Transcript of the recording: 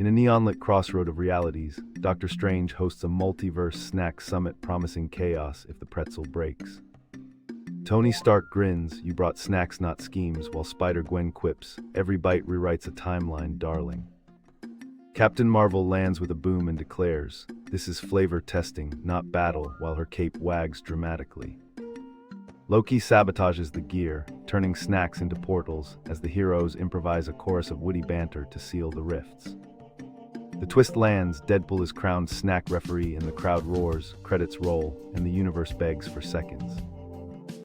In a neon-lit crossroad of realities, Doctor Strange hosts a multiverse snack summit promising chaos if the pretzel breaks. Tony Stark grins, "You brought snacks, not schemes," while Spider-Gwen quips, "Every bite rewrites a timeline, darling." Captain Marvel lands with a boom and declares, "This is flavor testing, not battle," while her cape wags dramatically. Loki sabotages the gear, turning snacks into portals as the heroes improvise a chorus of witty banter to seal the rifts. The twist lands, Deadpool is crowned snack referee and the crowd roars, credits roll, and the universe begs for seconds.